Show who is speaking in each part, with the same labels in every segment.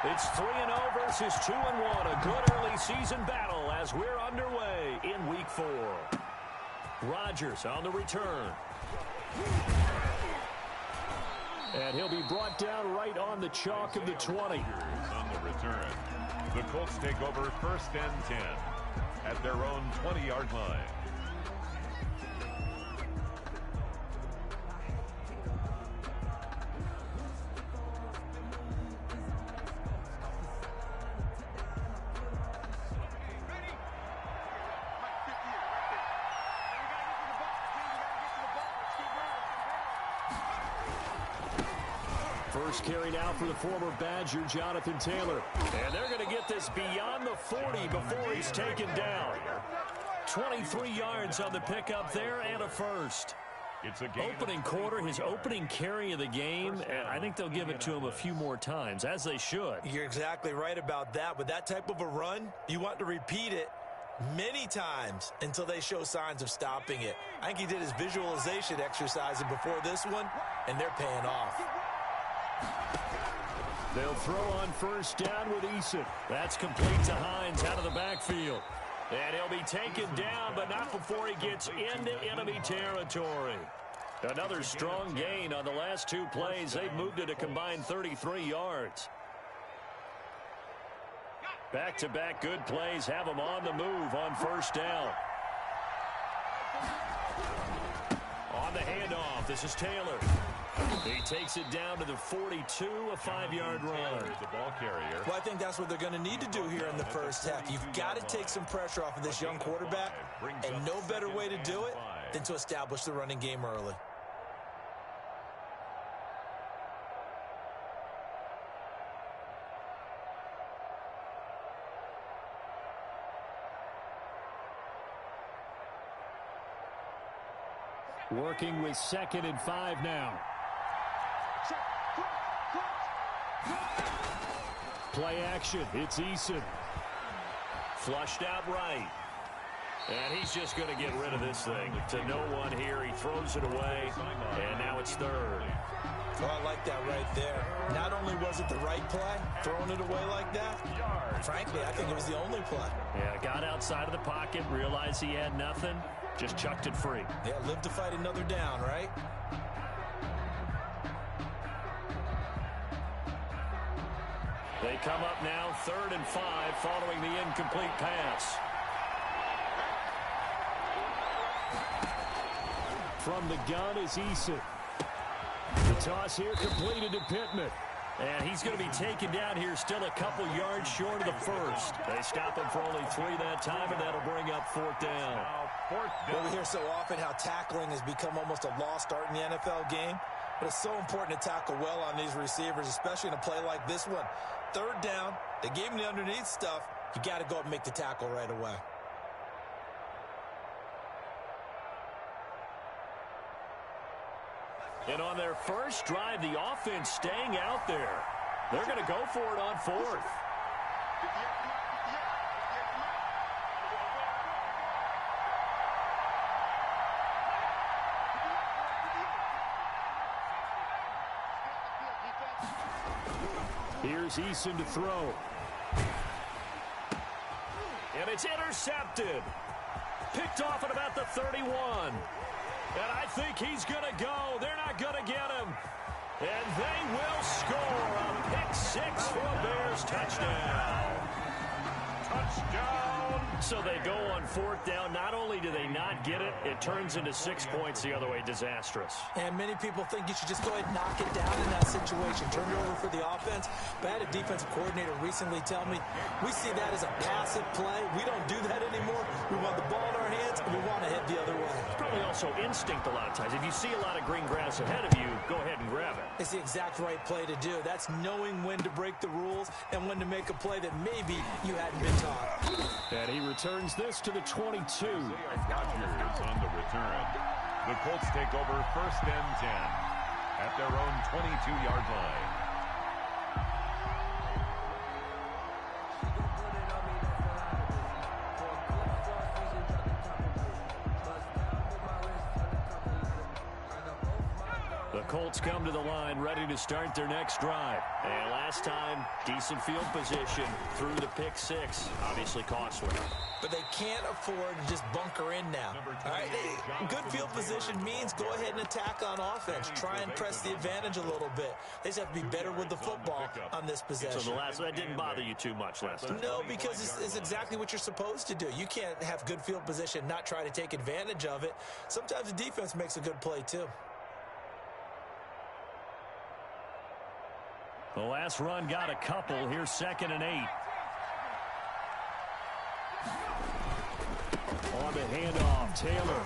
Speaker 1: It's 3-0 versus 2-1. A good early season battle as we're underway in Week 4. Rodgers on the return. And he'll be brought down right on the chalk of the 20.
Speaker 2: On the return. The Colts take over 1st and 10 at their own 20-yard line.
Speaker 1: First carry now for the former Badger, Jonathan Taylor. And they're going to get this beyond the 40 before he's taken down. 23 yards on the pickup there and a first.
Speaker 2: It's a game.
Speaker 1: Opening quarter, his opening carry of the game, and I think they'll give it to him a few more times, as they should.
Speaker 3: You're exactly right about that. With that type of a run, you want to repeat it many times until they show signs of stopping it. I think he did his visualization exercising before this one, and they're paying off.
Speaker 1: They'll throw on first down with Eason. That's complete to Hines out of the backfield. And he'll be taken down, but not before he gets into enemy territory. Another strong gain on the last 2 plays. They've moved it a combined 33 yards. Back-to-back good plays have them on the move on first down. On the handoff, this is Taylor. He takes it down to the 42, a 5-yard run.
Speaker 2: The ball carrier.
Speaker 3: Well, I think that's what they're going to need to do here in the first half. You've got to take some pressure off of this young quarterback, and no better way to do it than to establish the running game early.
Speaker 1: Working with 2nd and 5 now. Play action. It's Eason. Flushed out right. And he's just going to get rid of this thing. To no one here. He throws it away. And now it's 3rd.
Speaker 3: Oh, I like that right there. Not only was it the right play, throwing it away like that, frankly, I think it was the only play.
Speaker 1: Yeah, got outside of the pocket, realized he had nothing, just chucked it free.
Speaker 3: Yeah, live to fight another down, right?
Speaker 1: They come up now 3rd and 5 following the incomplete pass. From the gun is Eason. The toss here completed to Pittman. And he's going to be taken down here still a couple yards short of the first. They stop him for only 3 that time, and that'll bring up 4th down.
Speaker 3: Well, we hear so often how tackling has become almost a lost art in the NFL game. But it's so important to tackle well on these receivers, especially in a play like this one. 3rd down, they gave him the underneath stuff. You got to go up and make the tackle right away.
Speaker 1: And on their first drive, the offense staying out there. They're going to go for it on 4th. Here's Eason to throw. And it's intercepted. Picked off at about the 31. And I think he's going to go. They're not going to get him. And they will score a pick 6 for a Bears touchdown. Touchdown. So they go on 4th down. Not only do they not get it, it turns into 6 points the other way. Disastrous.
Speaker 3: And many people think you should just go ahead and knock it down in that situation. Turn it over for the offense. But I had a defensive coordinator recently tell me, we see that as a passive play. We don't do that anymore. We want the ball in our hands, and we want to head the other way.
Speaker 1: It's probably also instinct a lot of times. If you see a lot of green grass ahead of you, go ahead and grab it.
Speaker 3: It's the exact right play to do. That's knowing when to break the rules and when to make a play that maybe you hadn't been taught.
Speaker 1: And he returns this to the 22.
Speaker 2: Rodgers on the return. The Colts take over 1st and 10 at their own 22-yard line.
Speaker 1: The Colts Colts come to the line ready to start their next drive. And last time, decent field position through the pick six. Obviously costly.
Speaker 3: But they can't afford to just bunker in now. All right? Good field position means go ahead and attack on offense. Try and press the advantage a little bit. They just have to be better with the football on this possession.
Speaker 1: So that didn't bother you too much last time?
Speaker 3: No, because it's exactly what you're supposed to do. You can't have good field position and not try to take advantage of it. Sometimes the defense makes a good play too.
Speaker 1: The last run got a couple. Here's 2nd and 8. On the handoff, Taylor.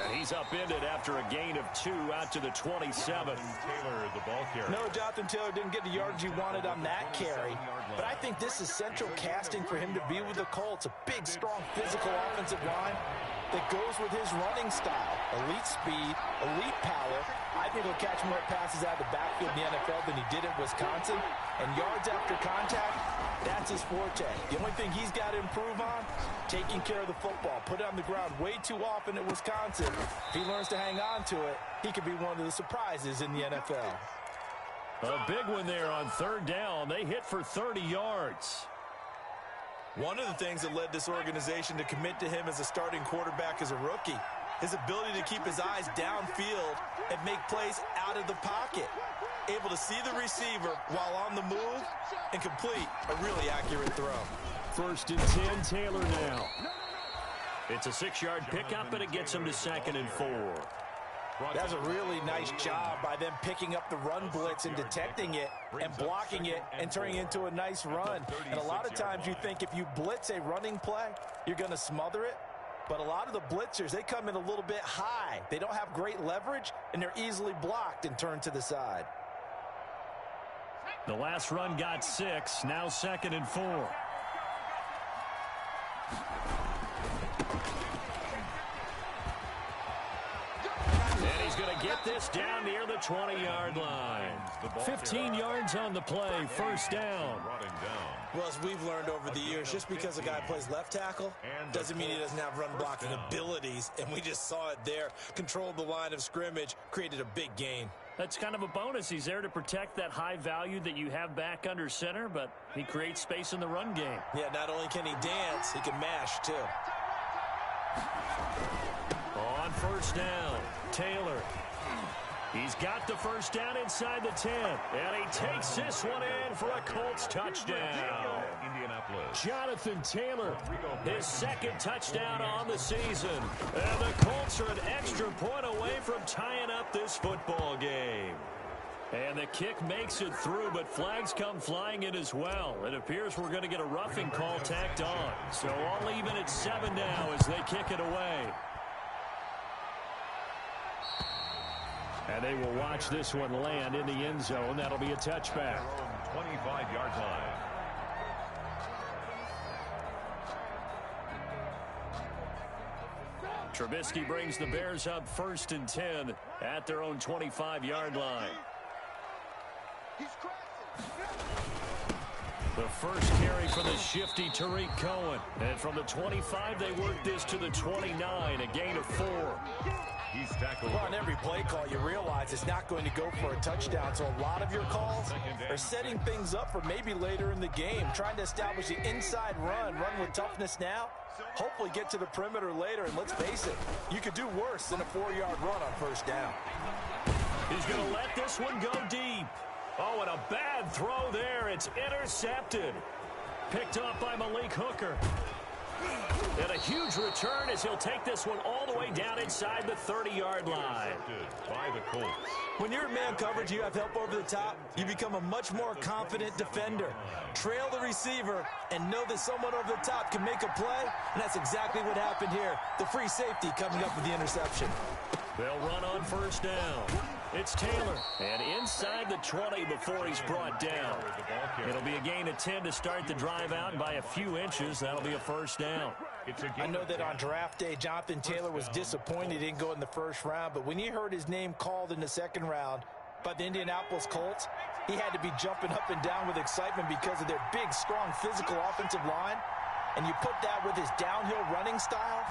Speaker 1: And he's upended after a gain of 2 out to the 27.
Speaker 2: Taylor, the ball carrier.
Speaker 3: No, Jonathan Taylor didn't get the yards he wanted on that carry. But I think this is central casting for him to be with the Colts. A big, strong, physical offensive line that goes with his running style. Elite speed, elite power. I think he'll catch more passes out of the backfield in the NFL than he did at Wisconsin. And yards after contact, that's his forte. The only thing he's got to improve on, taking care of the football. Put it on the ground way too often at Wisconsin. If he learns to hang on to it, he could be one of the surprises in the NFL.
Speaker 1: A big one there on 3rd down. They hit for 30 yards.
Speaker 3: One of the things that led this organization to commit to him as a starting quarterback as a rookie, his ability to keep his eyes downfield and make plays out of the pocket. Able to see the receiver while on the move and complete a really accurate throw.
Speaker 1: 1st and 10, Taylor now. It's a 6-yard pickup, and it gets him to 2nd and 4.
Speaker 3: That's a really nice job by them picking up the run blitz and detecting it and blocking it and turning it into a nice run. And a lot of times you think if you blitz a running play, you're going to smother it. But a lot of the blitzers, they come in a little bit high. They don't have great leverage, and they're easily blocked and turned to the side.
Speaker 1: The last run got 6, now 2nd and 4. And he's going to get this down near the 20-yard line. 15 yards on the play, 1st down.
Speaker 3: Well, as we've learned over the years, just because a guy plays left tackle doesn't mean he doesn't have run blocking abilities. And we just saw it there. Controlled the line of scrimmage, created a big gain.
Speaker 1: That's kind of a bonus. He's there to protect that high value that you have back under center, but he creates space in the run game.
Speaker 3: Yeah, not only can he dance, he can mash too.
Speaker 1: On 1st down, Taylor. He's got the 1st down inside the 10. And he takes this one in for a Colts touchdown. Jonathan Taylor, his 2nd touchdown on the season. And the Colts are an extra point away from tying up this football game. And the kick makes it through, but flags come flying in as well. It appears we're going to get a roughing call tacked on. So all even at 7 now as they kick it away. And they will watch this one land in the end zone. That'll be a touchback.
Speaker 2: 25-yard line.
Speaker 1: Trubisky brings the Bears up 1st and 10 at their own 25-yard line. The first carry for the shifty Tariq Cohen. And from the 25, they work this to the 29, a gain of 4.
Speaker 2: He's tackled.
Speaker 3: Well, on every play call, you realize it's not going to go for a touchdown. So a lot of your calls are setting things up for maybe later in the game, trying to establish the inside run with toughness now, hopefully get to the perimeter later. And let's face it, you could do worse than a 4-yard run on 1st down.
Speaker 1: He's going to let this one go deep. Oh, and a bad throw there. It's intercepted. Picked off by Malik Hooker. And a huge return as he'll take this one all the way down inside the 30-yard line.
Speaker 2: By the Colts.
Speaker 3: When you're in man coverage, you have help over the top, you become a much more confident defender. Trail the receiver and know that someone over the top can make a play, and that's exactly what happened here. The free safety coming up with the interception.
Speaker 1: They'll run on 1st down. It's Taylor, and inside the 20 before he's brought down. It'll be a gain of 10 to start the drive out by a few inches. That'll be a 1st down.
Speaker 3: I know that on draft day, Jonathan Taylor was disappointed he didn't go in the 1st round, but when he heard his name called in the 2nd round by the Indianapolis Colts, he had to be jumping up and down with excitement because of their big, strong, physical offensive line. And you put that with his downhill running style,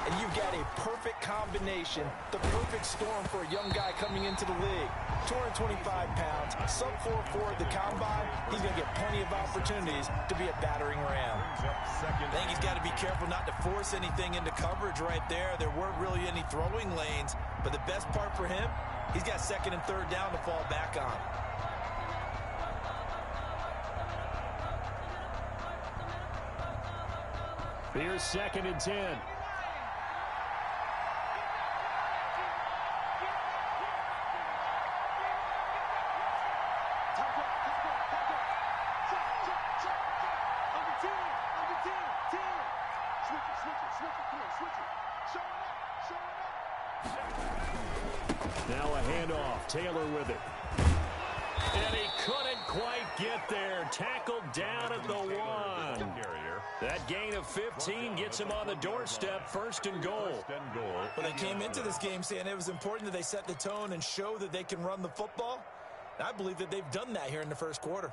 Speaker 3: and you've got a perfect combination, the perfect storm for a young guy coming into the league. 225 pounds, sub 4.4 at the combine. He's going to get plenty of opportunities to be a battering ram. I think he's got to be careful not to force anything into coverage right there. There weren't really any throwing lanes, but the best part for him, he's got second and third down to fall back on.
Speaker 1: Here's second and 10. Now a handoff. Taylor with it. And he couldn't quite get there. Tackled down at the 1. That gain of 15 gets him on the doorstep, first and goal.
Speaker 3: Well, they came into this game saying it was important that they set the tone and show that they can run the football. And I believe that they've done that here in the first quarter.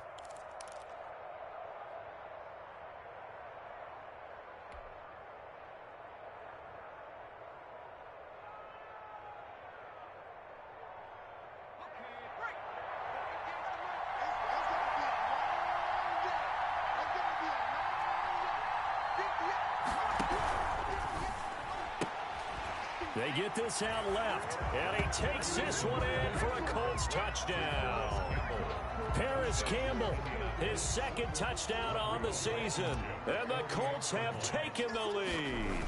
Speaker 1: They get this out left, and he takes this one in for a Colts touchdown. Paris Campbell, his second touchdown on the season, and the Colts have taken the lead.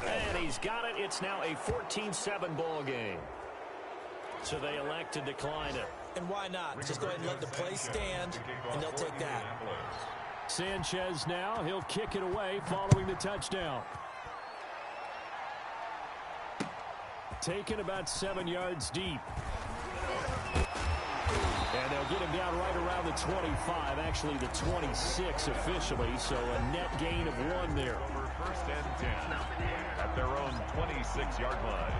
Speaker 1: And he's got it. It's now a 14-7 ball game. So they elect to decline it.
Speaker 3: And why not? Just go ahead and let the play stand, and they'll take that.
Speaker 1: Sanchez now, he'll kick it away following the touchdown. Taken about 7 yards deep. And they'll get him down right around the 25, actually the 26 officially, so a net gain of 1 there.
Speaker 2: First and 10 at their own 26-yard line.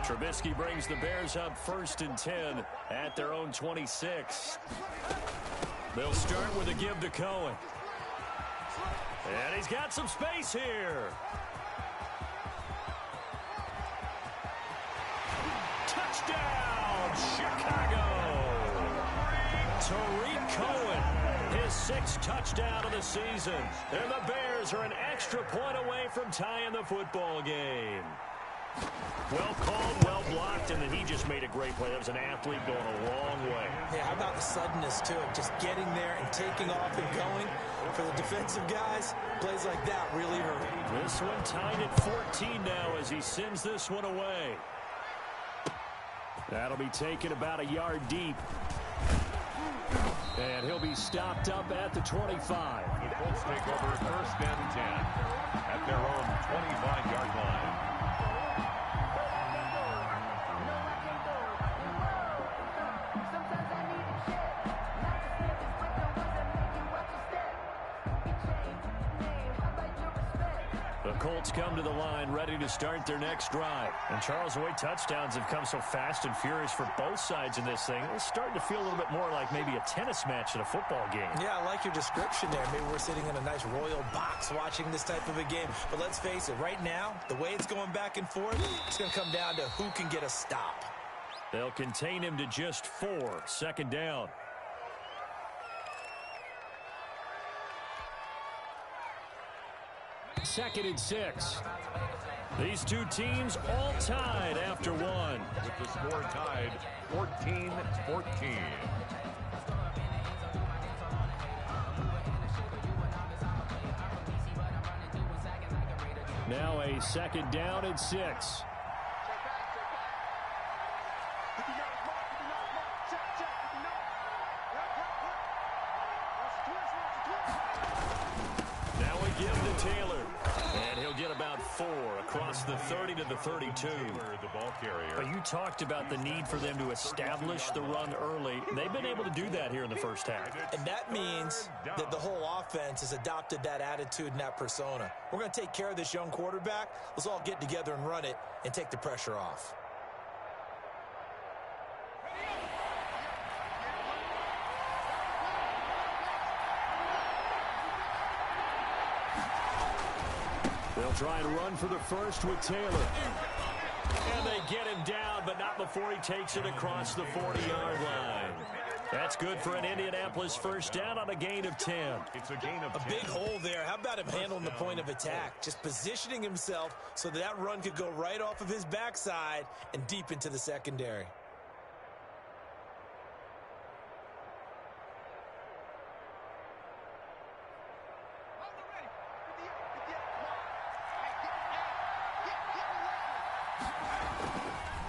Speaker 1: Trubisky brings the Bears up first and 10 at their own 26. They'll start with a give to Cohen. And he's got some space here. Touchdown, Chicago! Tariq Cohen, his 6th touchdown of the season. And the Bears are an extra point away from tying the football game. Well called, well blocked, and then he just made a great play. That was an athlete going a long way.
Speaker 3: Yeah, how about the suddenness to it? Just getting there and taking off and going. For the defensive guys, plays like that really hurt.
Speaker 1: This one tied at 14 now as he sends this one away. That'll be taken about a yard deep. And he'll be stopped up at the 25.
Speaker 2: The Colts take over first and 10 at their own 25-yard line.
Speaker 1: The Colts come to the line ready to start their next drive. And Charles, the way touchdowns have come so fast and furious for both sides in this thing, it's starting to feel a little bit more like maybe a tennis match in a football game.
Speaker 3: Yeah, I like your description there. Maybe we're sitting in a nice royal box watching this type of a game. But let's face it, right now, the way it's going back and forth, it's going to come down to who can get a stop.
Speaker 1: They'll contain him to just 4. Second down. Second and 6. These two teams all tied after 1.
Speaker 2: With the score tied 14-14.
Speaker 1: Now a second down and 6. Now we give to Taylor. And he'll get about 4 across the 30 to the 32.
Speaker 2: The ball carrier.
Speaker 1: You talked about the need for them to establish the run early. They've been able to do that here in the first half.
Speaker 3: And that means that the whole offense has adopted that attitude and that persona. We're going to take care of this young quarterback. Let's all get together and run it and take the pressure off.
Speaker 1: They'll try and run for the first with Taylor. And they get him down, but not before he takes it across the 40-yard line. That's good for an Indianapolis first down on a gain of 10.
Speaker 2: It's a gain of 10.
Speaker 3: A big hole there. How about him handling the point of attack? Just positioning himself so that run could go right off of his backside and deep into the secondary.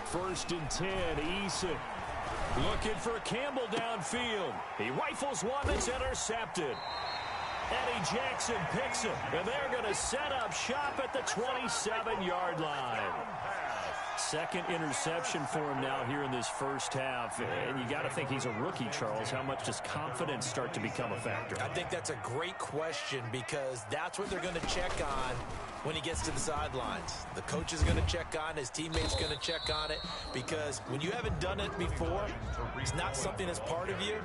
Speaker 1: First and 10, Eason. Looking for Campbell downfield. He rifles one that's intercepted. Eddie Jackson picks it, and they're going to set up shop at the 27-yard line. Second interception for him now here in this first half. And you got to think he's a rookie, Charles. How much does confidence start to become a factor?
Speaker 3: I think that's a great question because that's what they're going to check on when he gets to the sidelines. The coach is going to check on, his teammates going to check on it, because when you haven't done it before, it's not something that's part of you.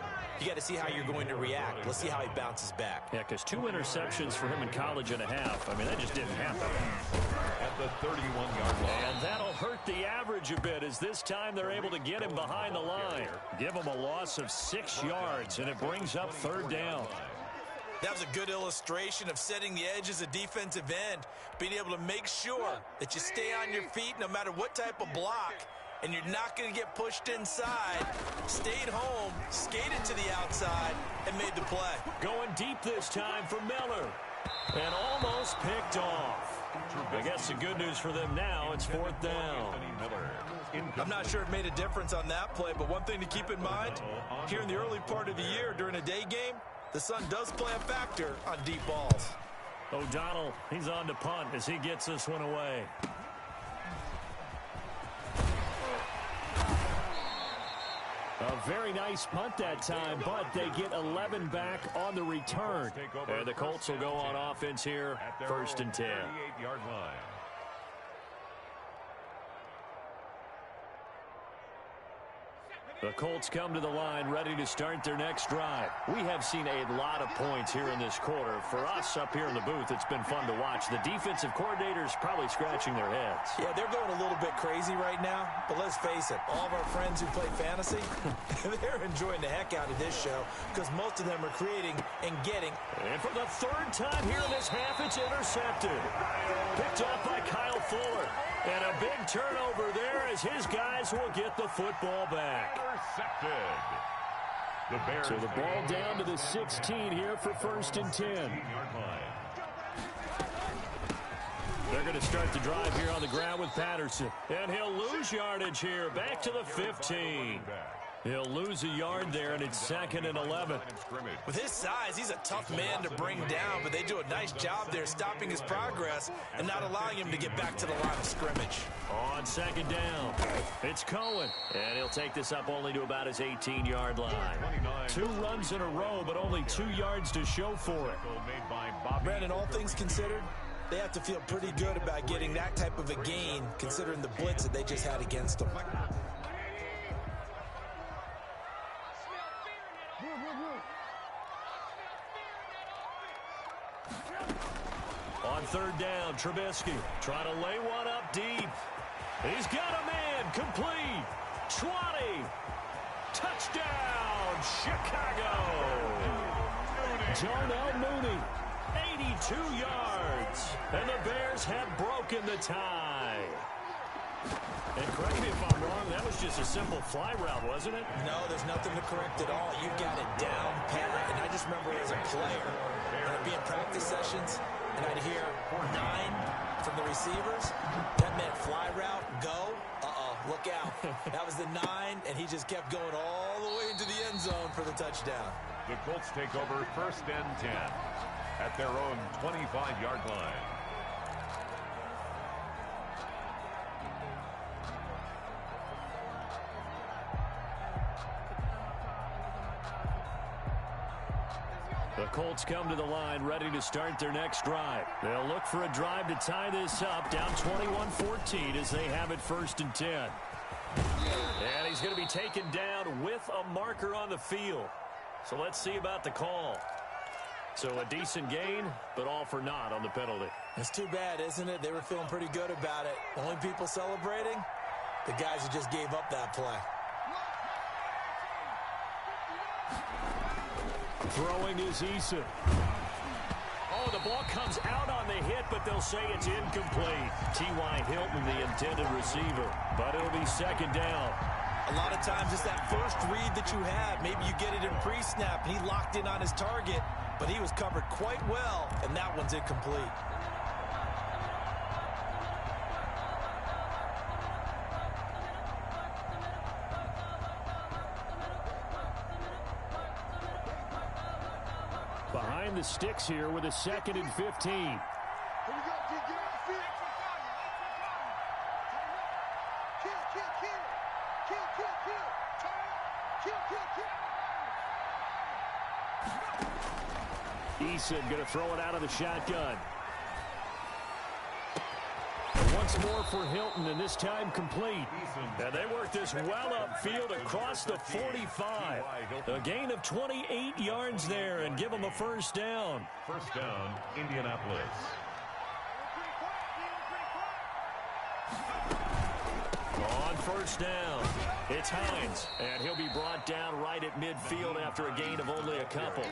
Speaker 3: You got to see how you're going to react. Let's see how he bounces back.
Speaker 1: Yeah, because 2 interceptions for him in college and a half. I mean, that just didn't happen.
Speaker 2: At the 31-yard line.
Speaker 1: And that'll hurt the average a bit as this time they're able to get him behind the line. Give him a loss of 6 yards, and it brings up third down.
Speaker 3: That was a good illustration of setting the edge as a defensive end, being able to make sure that you stay on your feet no matter what type of block, and you're not going to get pushed inside. Stayed home, skated to the outside, and made the play.
Speaker 1: Going deep this time for Miller, and almost picked off. I guess the good news for them now, it's fourth down.
Speaker 3: I'm not sure it made a difference on that play, but one thing to keep in mind, here in the early part of the year during a day game, the sun does play a factor on deep balls.
Speaker 1: O'Donnell, he's on to punt as he gets this one away. A very nice punt that time, but they get 11 back on the return. And the Colts will go on offense here, first and 10.
Speaker 2: 38-yard line.
Speaker 1: The Colts come to the line ready to start their next drive. We have seen a lot of points here in this quarter. For us up here in the booth, it's been fun to watch. The defensive coordinators probably scratching their heads.
Speaker 3: Yeah, they're going a little bit crazy right now, but let's face it, all of our friends who play fantasy, they're enjoying the heck out of this show because most of them are creating and getting.
Speaker 1: And for the third time here in this half, it's intercepted. Picked off by Kyle Fuller. And a big turnover there as his guys will get the football back. So the ball down to the 16 here for first and 10. They're going to start the drive here on the ground with Patterson. And he'll lose yardage here. Back to the 15. He'll lose a yard there, and it's second and 11.
Speaker 3: With his size, he's a tough man to bring down, but they do a nice job there stopping his progress and not allowing him to get back to the line of scrimmage.
Speaker 1: On second down, it's Cohen, and he'll take this up only to about his 18-yard line. 2 runs in a row, but only 2 yards to show for it.
Speaker 3: Brandon, all things considered, they have to feel pretty good about getting that type of a gain considering the blitz that they just had against them.
Speaker 1: On third down, Trubisky trying to lay one up deep. He's got a man, complete. 20. Touchdown, Chicago. Darnell Mooney, 82 yards. And the Bears have broken the tie. And correct me if I'm wrong, that was just a simple fly route, wasn't it?
Speaker 3: No, there's nothing to correct at all. You got it down pat. And I just remember as a player, when I'd be in practice sessions, and I'd hear 9 from the receivers. That meant fly route, go. Look out. That was the 9, and he just kept going all the way into the end zone for the touchdown.
Speaker 2: The Colts take over first and 10 at their own 25-yard line.
Speaker 1: The Colts come to the line ready to start their next drive. They'll look for a drive to tie this up, down 21-14 as they have it first and 10. And he's going to be taken down with a marker on the field. So let's see about the call. So a decent gain, but all for naught on the penalty.
Speaker 3: It's too bad, isn't it? They were feeling pretty good about it. Only people celebrating, the guys who just gave up that play.
Speaker 1: Throwing is Eason. Oh, the ball comes out on the hit, but they'll say it's incomplete. T.Y. Hilton, the intended receiver, but it'll be second down.
Speaker 3: A lot of times it's that first read that you have. Maybe you get it in pre-snap, and he locked in on his target, but he was covered quite well, and that one's incomplete.
Speaker 1: Behind the sticks here with a 2nd and 15. Eason going to throw it out of the shotgun. Once more for Hilton, and this time complete. And they work this well upfield across the 45. A gain of 28 yards there and give them a first down.
Speaker 2: First down, Indianapolis.
Speaker 1: On first down, it's Hines, and he'll be brought down right at midfield after a gain of only a couple.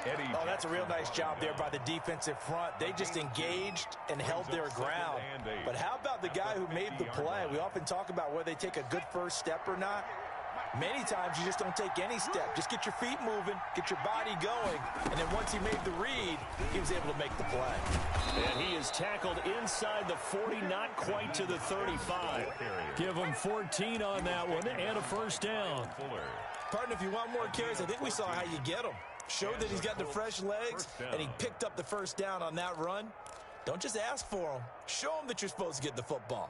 Speaker 3: Oh, that's a real nice job there by the defensive front. They just engaged and held their ground. But how about the guy who made the play? We often talk about whether they take a good first step or not. Many times you just don't take any step. Just get your feet moving, get your body going, and then once he made the read, he was able to make the play.
Speaker 1: And he is tackled inside the 40, not quite to the 35. Give him 14 on that one and a first down.
Speaker 3: Partner, if you want more carries, I think we saw how you get them. Showed that he's got the fresh legs, and he picked up the first down on that run. Don't just ask for him. Show him that you're supposed to get the football.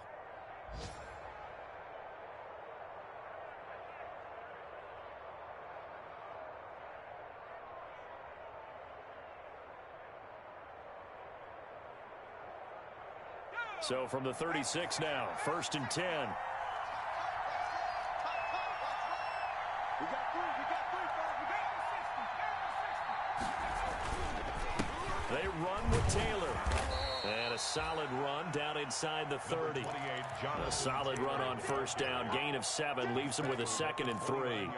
Speaker 1: So from the 36 now, 1st and 10. They run with Taylor. And a solid run down inside the 30. A solid run on first down. Gain of 7 leaves him with a 2nd and 3.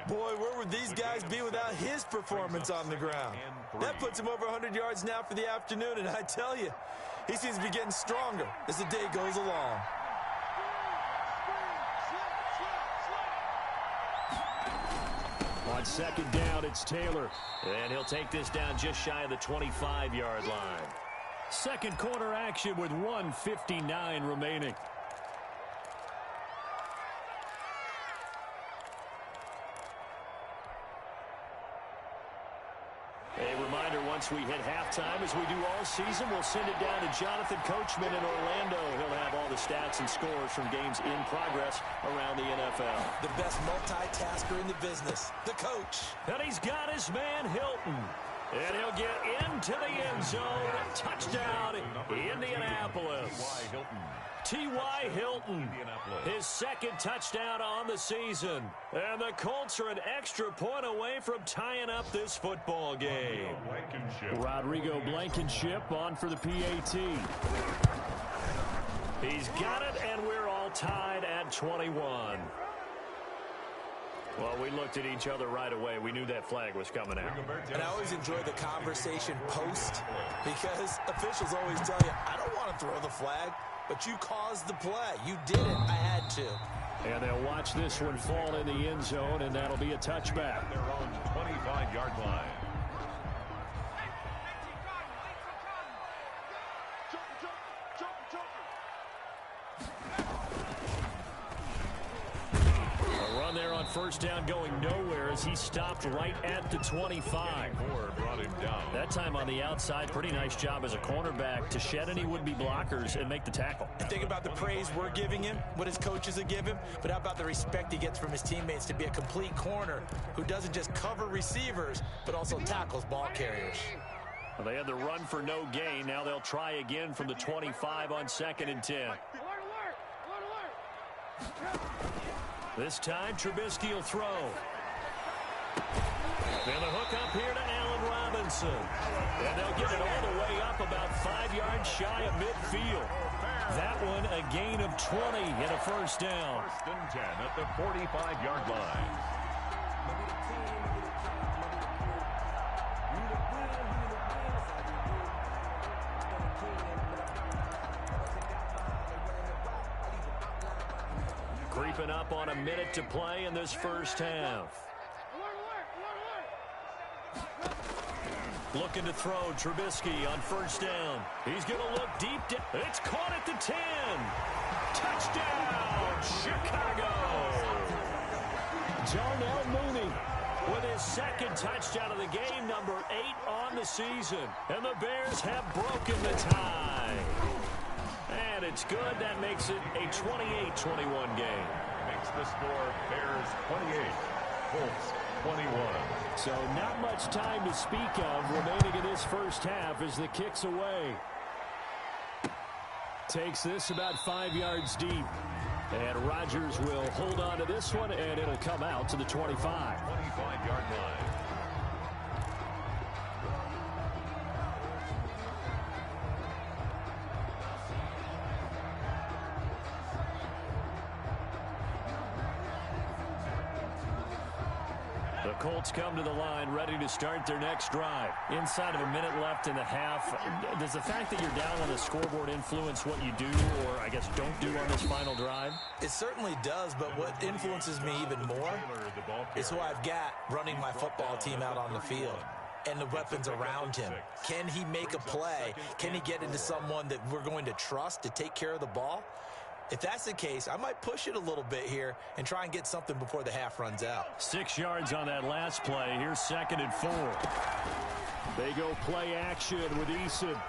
Speaker 3: Boy, where would these guys be without his performance on the ground? That puts him over 100 yards now for the afternoon, and I tell you, he seems to be getting stronger as the day goes along.
Speaker 1: On 2nd down, it's Taylor. And he'll take this down just shy of the 25-yard line. Second quarter action with 1:59 remaining. A reminder, once we hit halftime, as we do all season, we'll send it down to Jonathan Coachman in Orlando. He'll have all the stats and scores from games in progress around the NFL.
Speaker 3: The best multitasker in the business, the coach.
Speaker 1: And he's got his man, Hilton. And he'll get into the end zone. Touchdown, Indianapolis. T.Y. Hilton, his 2nd touchdown on the season. And the Colts are an extra point away from tying up this football game. Rodrigo Blankenship on for the PAT. He's got it, and we're all tied at 21. Well, we looked at each other right away. We knew that flag was coming out.
Speaker 3: And I always enjoy the conversation post because officials always tell you, I don't want to throw the flag, but you caused the play. You did it. I had to.
Speaker 1: And they'll watch this one fall in the end zone, and that'll be a touchback.
Speaker 2: Their own 25-yard line.
Speaker 1: There on first down going nowhere as he stopped right at the 25.
Speaker 2: Brought him down.
Speaker 1: That time on the outside, pretty nice job as a cornerback to shed any would-be blockers and make the tackle.
Speaker 3: And think about the praise we're giving him, what his coaches have given him, but how about the respect he gets from his teammates to be a complete corner who doesn't just cover receivers, but also tackles ball carriers.
Speaker 1: Well, they had the run for no gain. Now they'll try again from the 25 on 2nd and 10. This time, Trubisky will throw. And the hook up here to Allen Robinson. And they'll get it all the way up about 5 yards shy of midfield. That one a gain of 20 and a first down.
Speaker 2: First and 10 at the 45-yard line.
Speaker 1: Creeping up on a minute to play in this first half. Looking to throw, Trubisky on first down. He's going to look deep. It's caught at the 10. Touchdown, Chicago. Darnell Mooney with his second touchdown of the game, number 8 on the season. And the Bears have broken the tie. And it's good. That makes it a 28-21 game.
Speaker 2: Makes the score Bears 28, Colts 21.
Speaker 1: So not much time to speak of remaining in this first half as the kick's away. Takes this about 5 yards deep. And Rodgers will hold on to this one, and it'll come out to the 25.
Speaker 2: 25-yard line.
Speaker 1: The Colts come to the line ready to start their next drive. Inside of a minute left in the half, does the fact that you're down on the scoreboard influence what you do, or I guess don't do on this final drive?
Speaker 3: It certainly does, but what influences me even more is who I've got running my football team out on the field and the weapons around him. Can he make a play? Can he get into someone that we're going to trust to take care of the ball? If that's the case, I might push it a little bit here and try and get something before the half runs out.
Speaker 1: 6 yards on that last play. Here's 2nd and 4. They go play action with Eason.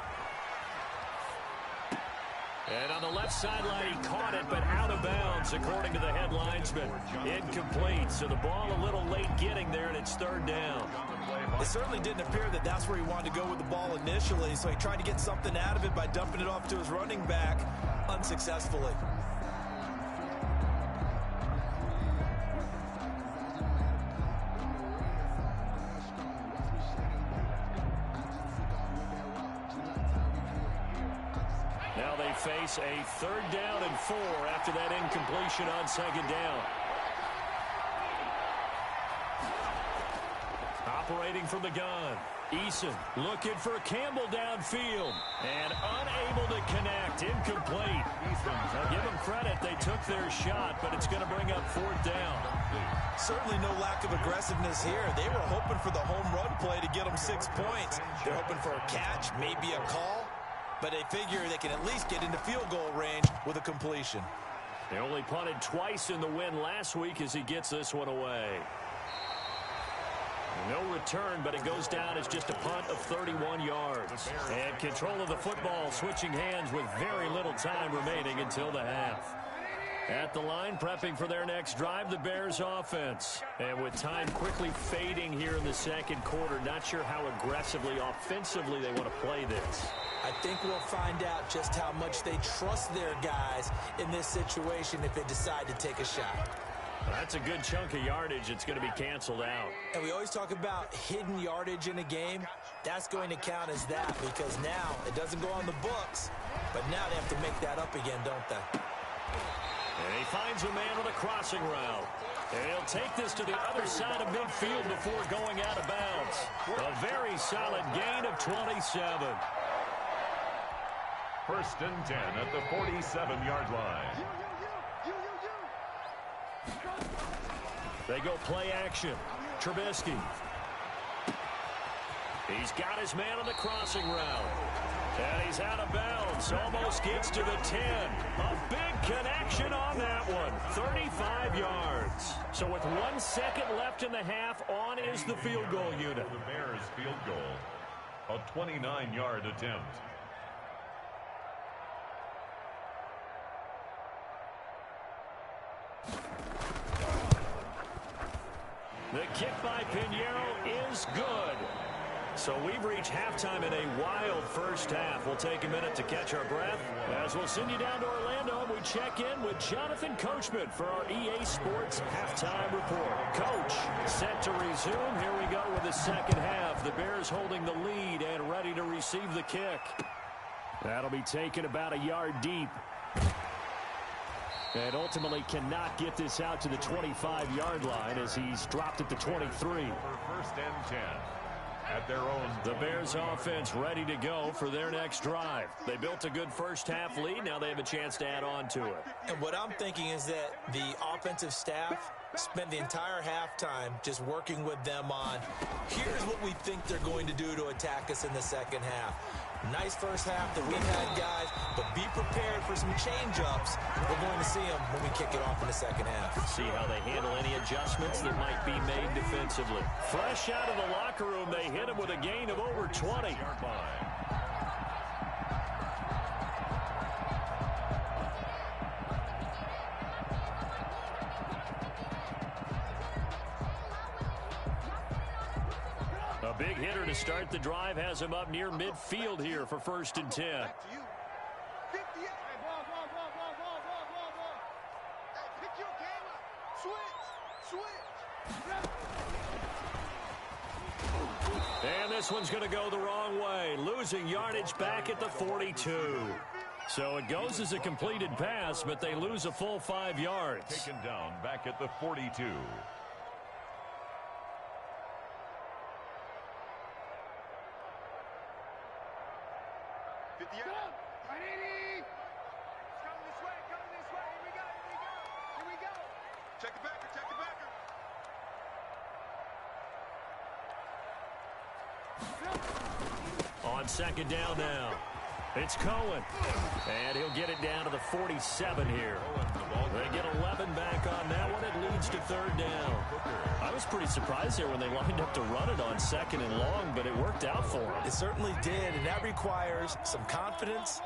Speaker 1: And on the left sideline, he caught it, but out of bounds, according to the head linesman. Incomplete, so the ball a little late getting there, and it's 3rd down.
Speaker 3: It certainly didn't appear that that's where he wanted to go with the ball initially, so he tried to get something out of it by dumping it off to his running back unsuccessfully.
Speaker 1: Now they face a 3rd down and 4 after that incompletion on 2nd down. Operating from the gun. Eason looking for Campbell downfield and unable to connect. Incomplete. Now give them credit. They took their shot, but it's going to bring up 4th down.
Speaker 3: Certainly no lack of aggressiveness here. They were hoping for the home run play to get them 6 points. They're hoping for a catch, maybe a call, but they figure they can at least get into field goal range with a completion.
Speaker 1: They only punted twice in the win last week as he gets this one away. No return, but it goes down as just a punt of 31 yards. And control of the football switching hands with very little time remaining until the half. At the line, prepping for their next drive, the Bears offense. And with time quickly fading here in the 2nd quarter, not sure how aggressively, offensively they want to play this.
Speaker 3: I think we'll find out just how much they trust their guys in this situation if they decide to take a shot.
Speaker 1: That's a good chunk of yardage. It's going to be canceled out.
Speaker 3: And we always talk about hidden yardage in a game. That's going to count as that because now it doesn't go on the books, but now they have to make that up again, don't they?
Speaker 1: And he finds a man on a crossing route. And he'll take this to the other side of midfield before going out of bounds. A very solid gain of 27.
Speaker 2: 1st and 10 at the 47-yard line.
Speaker 1: They go play action. Trubisky. He's got his man on the crossing route. And he's out of bounds. Almost gets to the 10. A big connection on that one. 35 yards. So with 1 second left in the half, on is the field goal unit.
Speaker 2: The Bears field goal. A 29-yard attempt.
Speaker 1: The kick by Pinheiro is good. So we've reached halftime in a wild first half. We'll take a minute to catch our breath as we'll send you down to Orlando and we check in with Jonathan Coachman for our EA Sports Halftime Report. Coach, set to resume. Here we go with the second half. The Bears holding the lead and ready to receive the kick. That'll be taken about a yard deep. And ultimately cannot get this out to the 25-yard line as he's dropped at the 23.
Speaker 2: First and 10 at their own.
Speaker 1: The Bears offense ready to go for their next drive. They built a good first half lead. Now they have a chance to add on to it.
Speaker 3: And what I'm thinking is that the offensive staff spent the entire halftime just working with them on, here's what we think they're going to do to attack us in the second half. Nice first half that we've had, guys, but be prepared for some change-ups. We're going to see them when we kick it off in the second half.
Speaker 1: See how they handle any adjustments that might be made defensively. Fresh out of the locker room, they hit him with a gain of over 20. A big hitter to start the drive has him up near midfield here for 1st and 10. And this one's going to go the wrong way, losing yardage back at the 42. So it goes as a completed pass, but they lose a full 5 yards.
Speaker 2: Taken down back at the 42.
Speaker 1: On second down now, it's Cohen, and he'll get it down to the 47 here. They get 11 back on that one. It leads to 3rd down. I was pretty surprised there when they lined up to run it on 2nd and long, but it worked out for them.
Speaker 3: It certainly did, and that requires some confidence,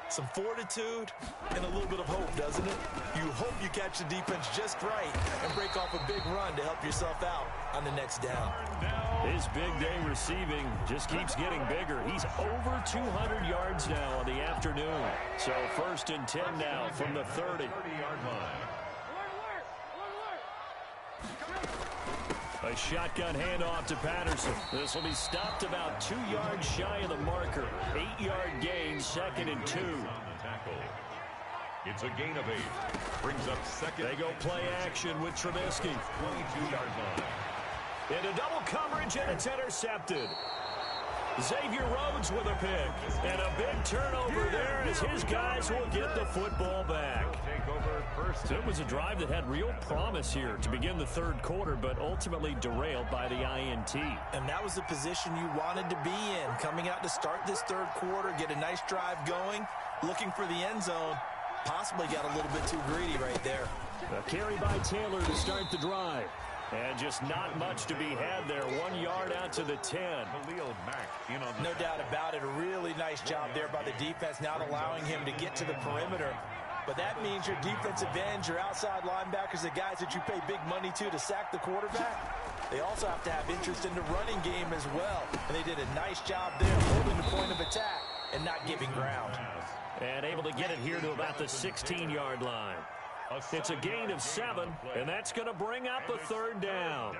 Speaker 3: some fortitude, and a little bit of hope, doesn't it? You hope you catch the defense just right and break off a big run to help yourself out on the next down.
Speaker 1: His big day receiving just keeps getting bigger. He's over 200 yards now on the afternoon. So 1st and 10 now from the 30.
Speaker 2: 30-yard line.
Speaker 1: A shotgun handoff to Patterson. This will be stopped about 2 yards shy of the marker. 8-yard gain, 2nd and 2.
Speaker 2: It's a gain of 8. Brings up 2nd.
Speaker 1: They go play action with Trubisky.
Speaker 2: 22-yard line.
Speaker 1: Into double coverage, and it's intercepted. Xavier Rhodes with a pick. And a big turnover there as his guys will get the football back.
Speaker 2: Take over first.
Speaker 1: So it was a drive that had real promise here to begin the 3rd quarter, but ultimately derailed by the INT.
Speaker 3: And that was the position you wanted to be in. Coming out to start this 3rd quarter, get a nice drive going, looking for the end zone. Possibly got a little bit too greedy right there.
Speaker 1: A carry by Taylor to start the drive. And just not much to be had there. 1 yard out to the 10.
Speaker 2: Khalil Mack in on the
Speaker 3: No doubt about it. A really nice job there by the defense, not allowing him to get to the perimeter. But that means your defensive ends, your outside linebackers, the guys that you pay big money to sack the quarterback, they also have to have interest in the running game as well. And they did a nice job there holding the point of attack and not giving ground.
Speaker 1: And able to get it here to about the 16-yard line. It's a gain of 7, and that's going to bring up a 3rd down.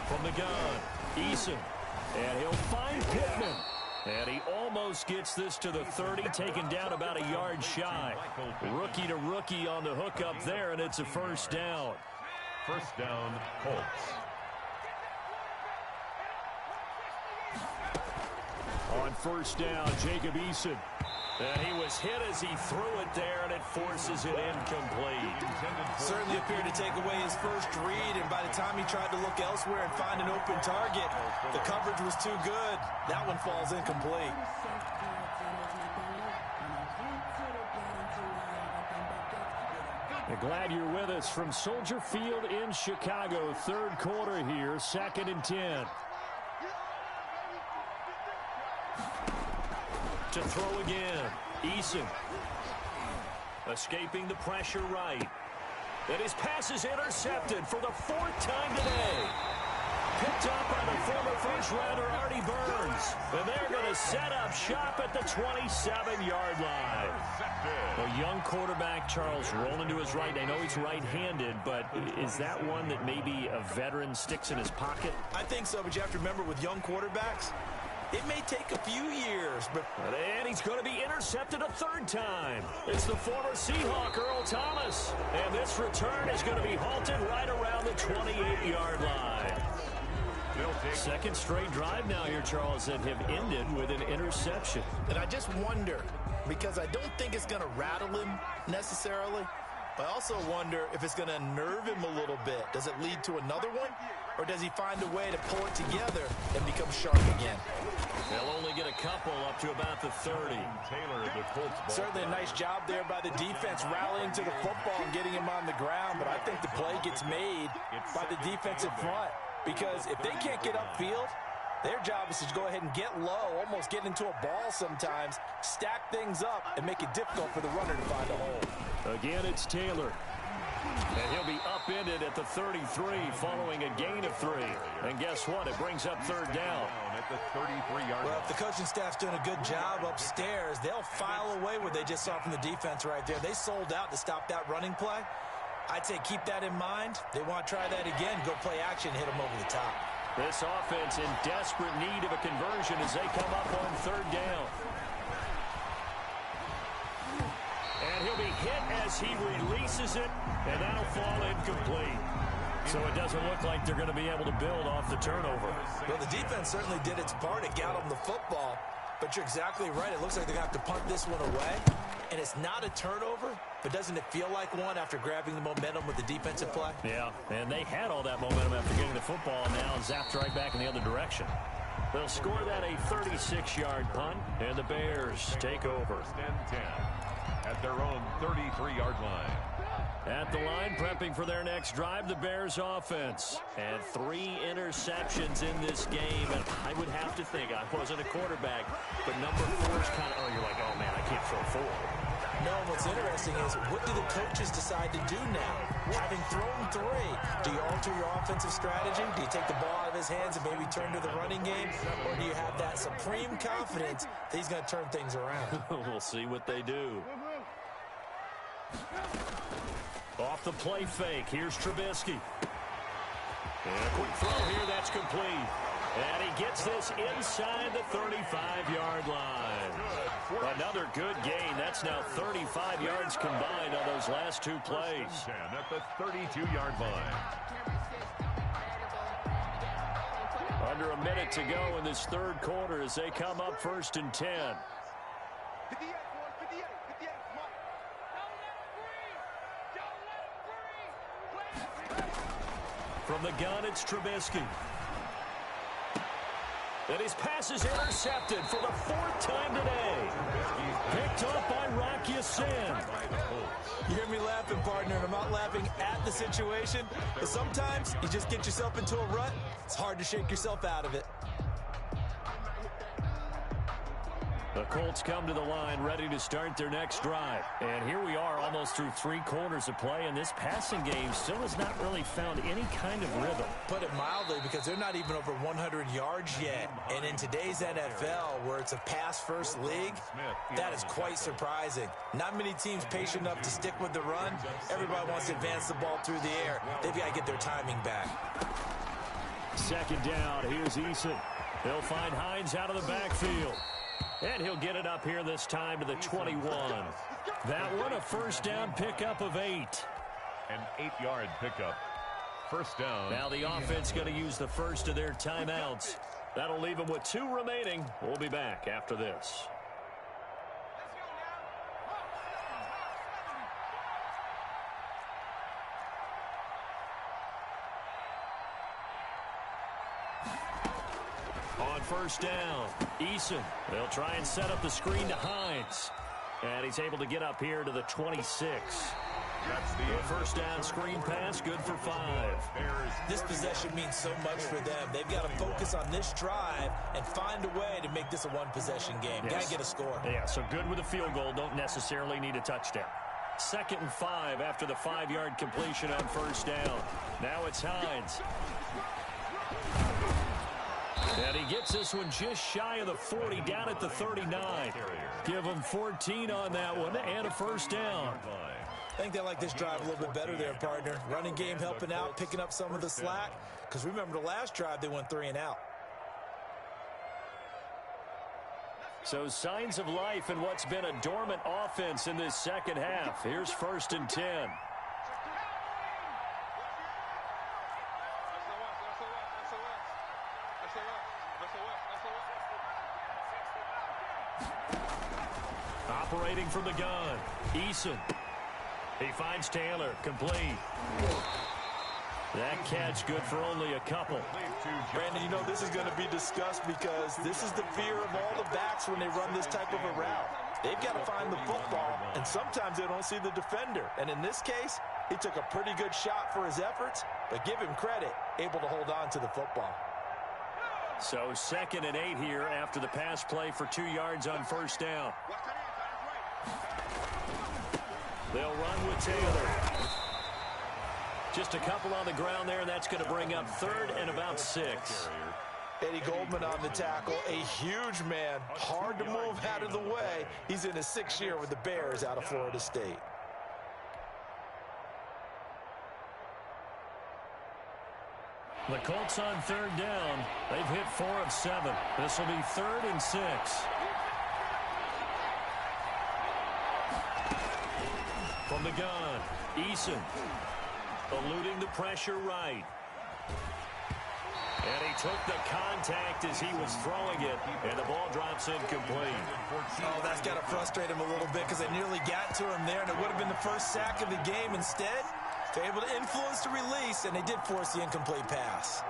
Speaker 1: From the gun, Eason, and he'll find Pittman. And he almost gets this to the 30, taken down about a yard shy. Rookie to rookie on the hook up there, and it's a 1st down.
Speaker 2: 1st down, Colts.
Speaker 1: On 1st down, Jacob Eason. And he was hit as he threw it there, and it forces it incomplete.
Speaker 3: Certainly appeared to take away his first read, and by the time he tried to look elsewhere and find an open target, the coverage was too good. That one falls incomplete.
Speaker 1: Glad you're with us from Soldier Field in Chicago. 3rd quarter here, 2nd and 10. To throw again, Eason. Escaping the pressure right. And his pass is intercepted for the 4th time today. Picked up by the former first-rounder Artie Burns. And they're going to set up shop at the 27-yard line. A young quarterback, Charles, rolling to his right. I know he's right-handed, but is that one that maybe a veteran sticks in his pocket?
Speaker 3: I think so, but you have to remember with young quarterbacks, it may take a few years.
Speaker 1: And he's going to be intercepted a 3rd time. It's the former Seahawk, Earl Thomas. And this return is going to be halted right around the 28-yard line. Second straight drive now here, Charles, that have ended with an interception.
Speaker 3: And I just wonder, because I don't think it's going to rattle him necessarily, but I also wonder if it's going to unnerve him a little bit. Does it lead to another one? Or does he find a way to pull it together and become sharp again?
Speaker 1: They'll only get a couple up to about the 30.
Speaker 2: Taylor, the Colts ball.
Speaker 3: Certainly a nice job there by the defense rallying to the football and getting him on the ground, but I think the play gets made by the defensive front. Because if they can't get upfield, their job is to go ahead and get low, almost get into a ball sometimes, stack things up, and make it difficult for the runner to find a hole.
Speaker 1: Again, it's Taylor. And he'll be upended at the 33 following a gain of 3. And guess what? It brings up 3rd down.
Speaker 2: At the 33-yard
Speaker 3: Well, if the coaching staff's doing a good job upstairs, they'll file away what they just saw from the defense right there. They sold out to stop that running play. I'd say keep that in mind. They want to try that again, go play action, hit them over the top.
Speaker 1: This offense in desperate need of a conversion as they come up on 3rd down. And he'll be hit as he releases it, and that'll fall incomplete. So it doesn't look like they're going to be able to build off the turnover.
Speaker 3: Well, the defense certainly did its part. It got them the football, but you're exactly right. It looks like they're going to have to punt this one away, and it's not a turnover, but doesn't it feel like one after grabbing the momentum with the defensive play?
Speaker 1: Yeah, and they had all that momentum after getting the football, and now zapped right back in the other direction. They'll score that a 36-yard punt, and the Bears take over.
Speaker 2: 1st and 10 at their own 33-yard line.
Speaker 1: At the line, prepping for their next drive, the Bears offense. And 3 interceptions in this game. And I would have to think, I wasn't a quarterback, but number 4 is kind of, you're like, oh, man, I can't throw 4.
Speaker 3: No, what's interesting is, what do the coaches decide to do now? Having thrown 3, do you alter your offensive strategy? Do you take the ball out of his hands and maybe turn to the running game? Or do you have that supreme confidence that he's going to turn things around?
Speaker 1: We'll see what they do. Off the play fake, here's Trubisky. And a quick throw here, that's complete. And he gets this inside the 35-yard line. Another good gain. That's now 35 yards combined on those last 2 plays.
Speaker 2: 10 at the 32-yard line.
Speaker 1: Under a minute to go in this 3rd quarter as they come up 1st and 10. From the gun, it's Trubisky. And his pass is intercepted for the 4th time today. Picked up by Rock Ya-Sin.
Speaker 3: You hear me laughing, partner, and I'm not laughing at the situation. But sometimes you just get yourself into a rut. It's hard to shake yourself out of it.
Speaker 1: The Colts come to the line ready to start their next drive. And here we are almost through 3 quarters of play, and this passing game still has not really found any kind of rhythm.
Speaker 3: Put it mildly, because they're not even over 100 yards yet. And in today's NFL, where it's a pass-first league, that is quite surprising. Not many teams patient enough to stick with the run. Everybody wants to advance the ball through the air. They've got to get their timing back.
Speaker 1: 2nd down, here's Eason. They'll find Hines out of the backfield. And he'll get it up here this time to the 21. That one, a 1st down pickup of 8.
Speaker 2: An 8-yard pickup. 1st down.
Speaker 1: Now the offense going to use the first of their timeouts. That'll leave them with 2 remaining. We'll be back after this. On 1st down, Eason. They'll try and set up the screen to Hines. And he's able to get up here to the 26.
Speaker 2: That's the
Speaker 1: 1st down screen pass, good for 5.
Speaker 3: This possession means so much for them. They've got to focus on this drive and find a way to make this a 1-possession game.
Speaker 1: Yes.
Speaker 3: Got to get a score.
Speaker 1: Yeah, so good with a field goal. Don't necessarily need a touchdown. 2nd and 5 after the 5-yard completion on first down. Now it's Hines. And he gets this one just shy of the 40, down at the 39. Give him 14 on that one and a first down.
Speaker 3: I think they like this drive a little bit better there, partner. Running game helping out, picking up some of the slack. Because remember the last drive, they went 3 and out.
Speaker 1: So signs of life in what's been a dormant offense in this second half. Here's 1st and 10. Operating from the gun, Eason. He finds Taylor, complete. That catch good for only a couple.
Speaker 3: Brandon, you know this is going to be discussed because this is the fear of all the backs when they run this type of a route. They've got to find the football, and sometimes they don't see the defender. And in this case, he took a pretty good shot for his efforts, but give him credit, able to hold on to the football.
Speaker 1: So 2nd and 8 here after the pass play for 2 yards on first down. They'll run with Taylor. Just a couple on the ground there, and that's going to bring up 3rd and about 6.
Speaker 3: Eddie Goldman on the tackle, a huge man, hard to move out of the way. He's in his 6th year with the Bears out of Florida State.
Speaker 1: The Colts on 3rd down. They've hit 4 of 7. This will be 3rd and 6. From the gun, Eason. Eluding the pressure right. And he took the contact as he was throwing it, and the ball drops incomplete.
Speaker 3: Oh, that's got to frustrate him a little bit because they nearly got to him there, and it would have been the first sack of the game. Instead, they're able to influence the release, and they did force the incomplete pass.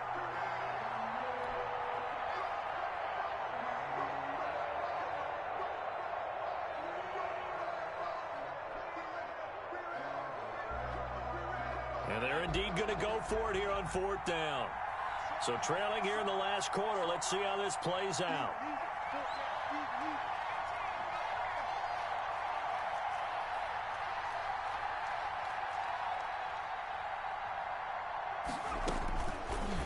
Speaker 1: And they're indeed going to go for it here on 4th down. So trailing here in the last quarter. Let's see how this plays out.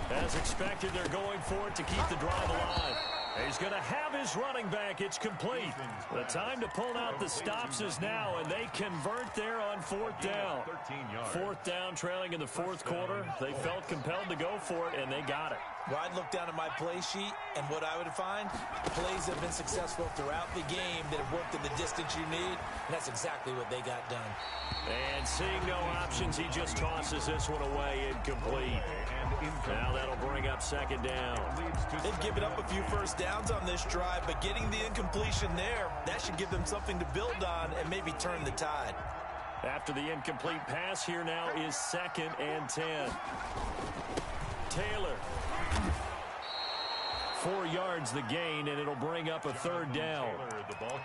Speaker 1: As expected, they're going for it to keep the drive alive. He's going to have his running back. It's complete. The time to pull out the stops is now, and they convert there on 4th down. 4th down, trailing in the 4th quarter. They felt compelled to go for it, and they got it.
Speaker 3: Well, I'd look down at my play sheet, and what I would find, plays have been successful throughout the game that have worked in the distance you need, and that's exactly what they got done.
Speaker 1: And seeing no options, he just tosses this one away, incomplete. Now that'll bring up 2nd down.
Speaker 3: They've given up a few first downs on this drive, but getting the incompletion there, that should give them something to build on and maybe turn the tide.
Speaker 1: After the incomplete pass, here now is 2nd and 10. Taylor. 4 yards the gain, and it'll bring up a 3rd down.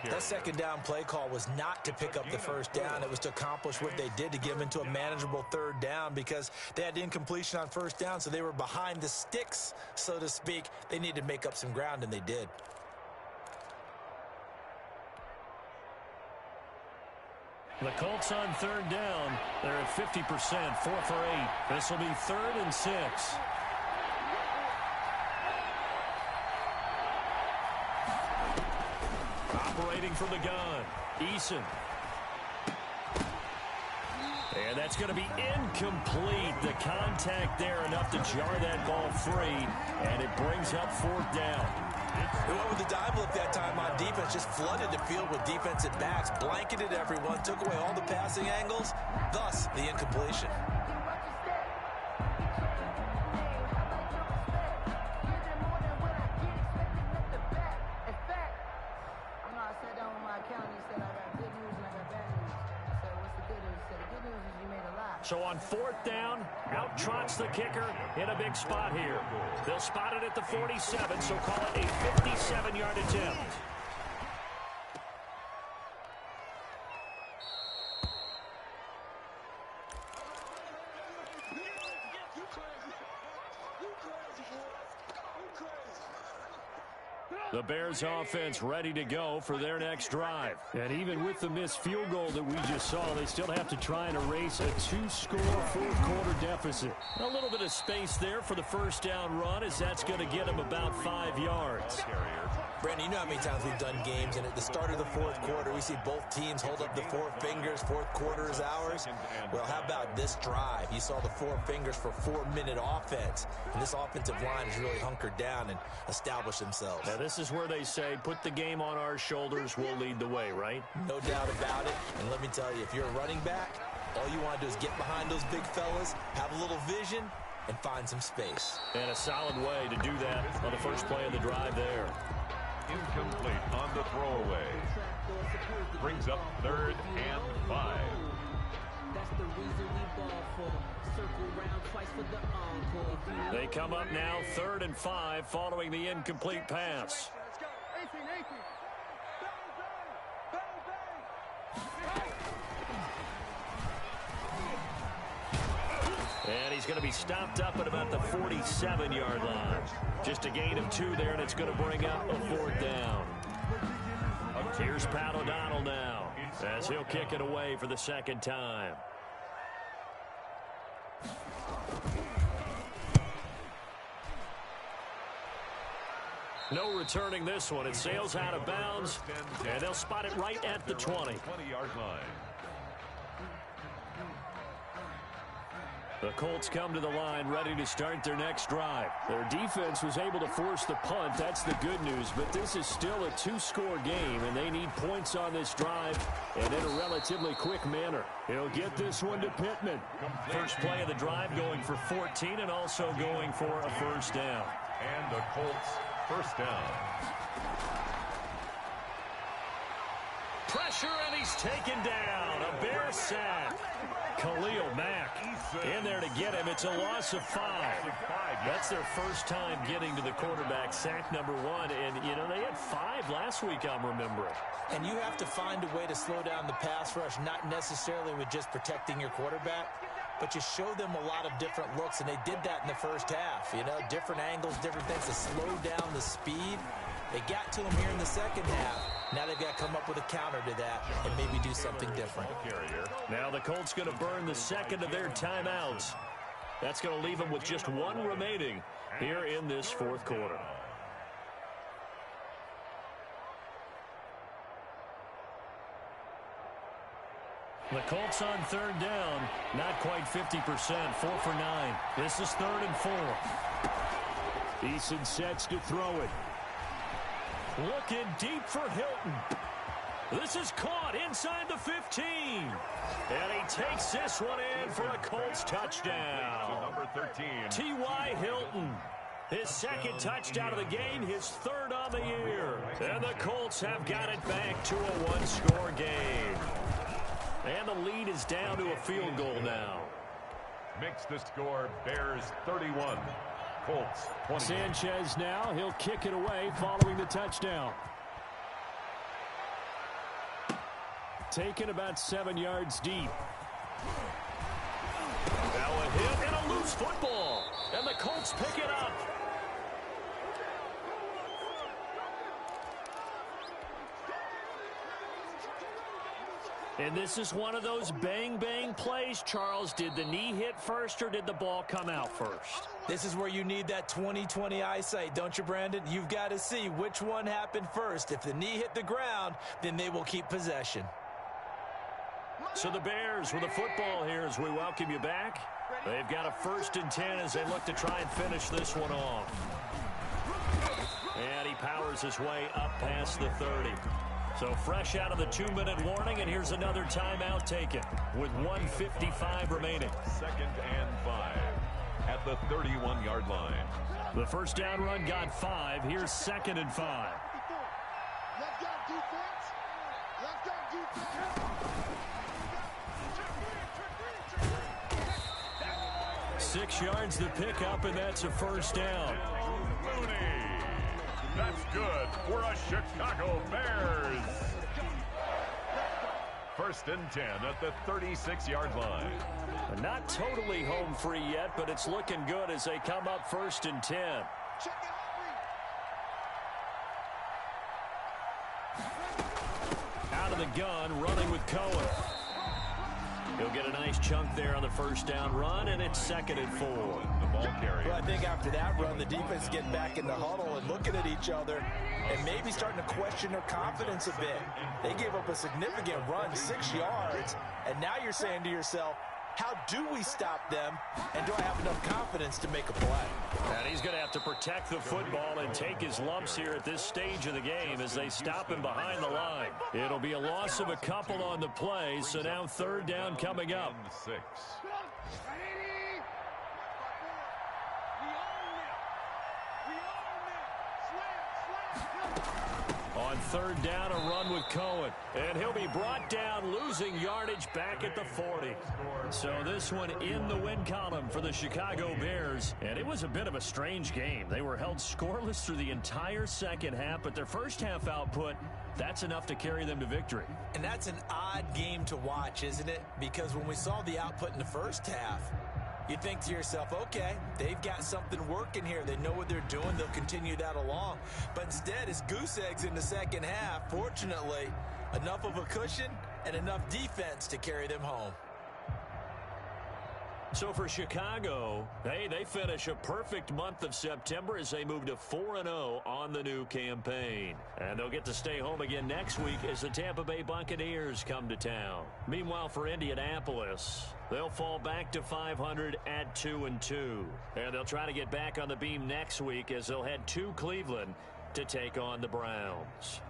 Speaker 3: That 2nd down play call was not to pick up the first down. It was to accomplish what they did to get them into a manageable 3rd down because they had incompletion on first down, so they were behind the sticks, so to speak. They needed to make up some ground, and they did.
Speaker 1: The Colts on 3rd down. They're at 50%, 4 for 8. This will be 3rd and 6. Operating from the gun, Eason. And that's going to be incomplete. The contact there enough to jar that ball free, and it brings up 4th down.
Speaker 3: They went with the dive look that time on defense, just flooded the field with defensive backs, blanketed everyone, took away all the passing angles, thus the incompletion.
Speaker 1: So on 4th down, out trots the kicker in a big spot here. They'll spot it at the 47, so call it a 57-yard attempt. The Bears offense ready to go for their next drive. And even with the missed field goal that we just saw, they still have to try and erase a 2-score fourth-quarter deficit. A little bit of space there for the first down run, as that's going to get them about 5 yards.
Speaker 3: Brandon, you know how many times we've done games, and at the start of the fourth quarter, we see both teams hold up the four fingers. Fourth quarter is ours. Well, how about this drive? You saw the four fingers for 4-minute offense, and this offensive line has really hunkered down and established themselves.
Speaker 1: Now, this is where they say, put the game on our shoulders, we'll lead the way, right?
Speaker 3: No doubt about it. And let me tell you, if you're a running back, all you want to do is get behind those big fellas, have a little vision, and find some space.
Speaker 1: And a solid way to do that on the first play of the drive there.
Speaker 2: Incomplete on the throwaway. Brings up 3rd and 5.
Speaker 4: That's the reason we ball for. Circle round twice for the encore.
Speaker 1: They come up now 3rd and 5 following the incomplete pass. And he's going to be stopped up at about the 47-yard line. Just a gain of 2 there, and it's going to bring up a 4th down. Here's Pat O'Donnell now, as he'll kick it away for the second time. No returning this one. It sails out of bounds, and they'll spot it right at the 20.
Speaker 2: 20-yard line.
Speaker 1: The Colts come to the line ready to start their next drive. Their defense was able to force the punt. That's the good news. But this is still a 2-score game, and they need points on this drive and in a relatively quick manner. He'll get this one to Pittman. First play of the drive going for 14 and also going for a first down.
Speaker 2: And the Colts first down.
Speaker 1: Pressure, and he's taken down. A Bear sack. Khalil Mack in there to get him. It's a loss of 5. That's their first time getting to the quarterback, sack number 1. And, you know, they had 5 last week, I'm remembering.
Speaker 3: And you have to find a way to slow down the pass rush, not necessarily with just protecting your quarterback, but you show them a lot of different looks, and they did that in the first half. You know, different angles, different things to slow down the speed. They got to him here in the second half. Now they've got to come up with a counter to that and maybe do something different.
Speaker 1: Now the Colts going to burn the second of their timeouts. That's going to leave them with just 1 remaining here in this fourth quarter. The Colts on 3rd down, not quite 50%, 4 for 9. This is 3rd and 4. Eason sets to throw it. Looking deep for Hilton. This is caught inside the 15. And he takes this one in for a Colts touchdown.
Speaker 2: Number 13.
Speaker 1: T.Y. Hilton. His second touchdown of the game, his 3rd on the year. And the Colts have got it back to a 1-score game. And the lead is down to a field goal now.
Speaker 2: Makes the score Bears 31. Colts 20.
Speaker 1: Sanchez now, he'll kick it away following the touchdown. Taken about 7 yards deep. Now a hit and a loose football. And the Colts pick it up. And this is one of those bang-bang plays, Charles. Did the knee hit first or did the ball come out first?
Speaker 3: This is where you need that 20/20 eyesight, don't you, Brandon? You've got to see which one happened first. If the knee hit the ground, then they will keep possession.
Speaker 1: So the Bears with a football here as we welcome you back. They've got a 1st and 10 as they look to try and finish this one off. And he powers his way up past the 30. So fresh out of the 2-minute warning, and here's another timeout taken with 1:55 remaining.
Speaker 2: 2nd and 5 at the 31-yard line.
Speaker 1: The first down run got 5. Here's 2nd and 5. 6 yards to pick up, and that's a first down.
Speaker 2: Mooney. That's good for a Chicago Bears. 1st and 10 at the 36-yard line.
Speaker 1: Not totally home free yet, but it's looking good as they come up 1st and 10. the gun, running with Cohen. He'll get a nice chunk there on the first down run, and it's 2nd and 4.
Speaker 2: The ball carrier.
Speaker 3: Well, I think after that run, the defense getting back in the huddle and looking at each other and maybe starting to question their confidence a bit. They gave up a significant run, 6 yards, and now you're saying to yourself, how do we stop them, and do I have enough confidence to make a play?
Speaker 1: And he's going to have to protect the football and take his lumps here at this stage of the game as they stop him behind the line. It'll be a loss of a couple on the play, so now 3rd down coming up.
Speaker 2: 6.
Speaker 1: On 3rd down, a run with Cohen. And he'll be brought down, losing yardage back at the 40. So this one in the win column for the Chicago Bears. And it was a bit of a strange game. They were held scoreless through the entire second half, but their first half output, that's enough to carry them to victory.
Speaker 3: And that's an odd game to watch, isn't it? Because when we saw the output in the first half, you think to yourself, okay, they've got something working here. They know what they're doing. They'll continue that along. But instead, it's goose eggs in the second half. Fortunately, enough of a cushion and enough defense to carry them home.
Speaker 1: So for Chicago, hey, they finish a perfect month of September as they move to 4-0 on the new campaign. And they'll get to stay home again next week as the Tampa Bay Buccaneers come to town. Meanwhile, for Indianapolis, they'll fall back to 500 at 2-2. And they'll try to get back on the beam next week as they'll head to Cleveland to take on the Browns.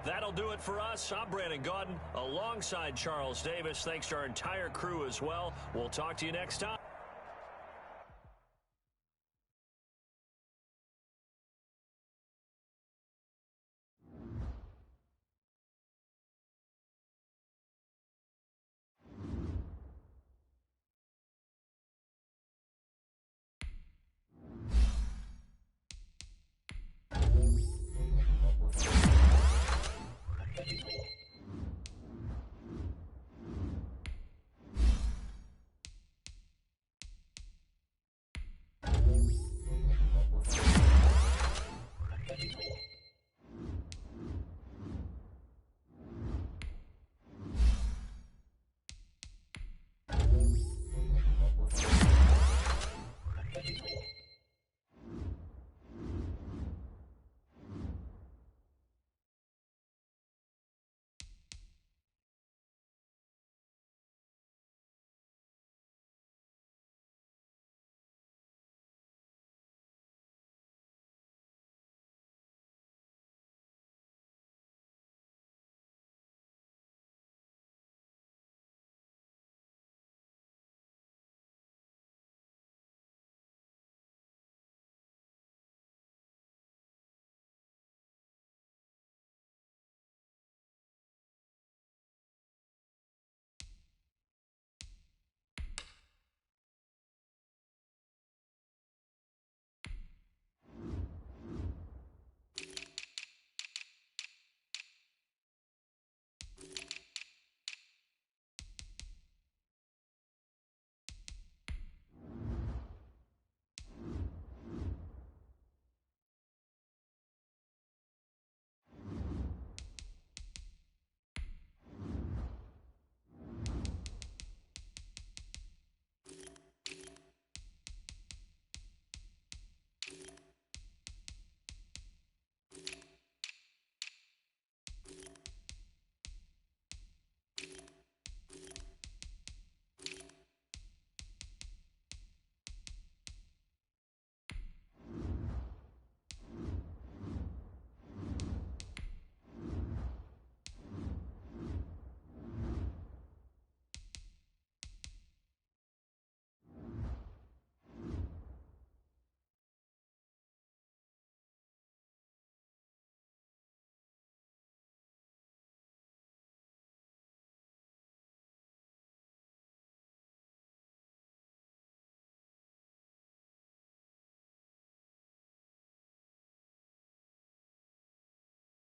Speaker 1: That'll do it for us. I'm Brandon Gaudin alongside Charles Davis. Thanks to our entire crew as well. We'll talk to you next time.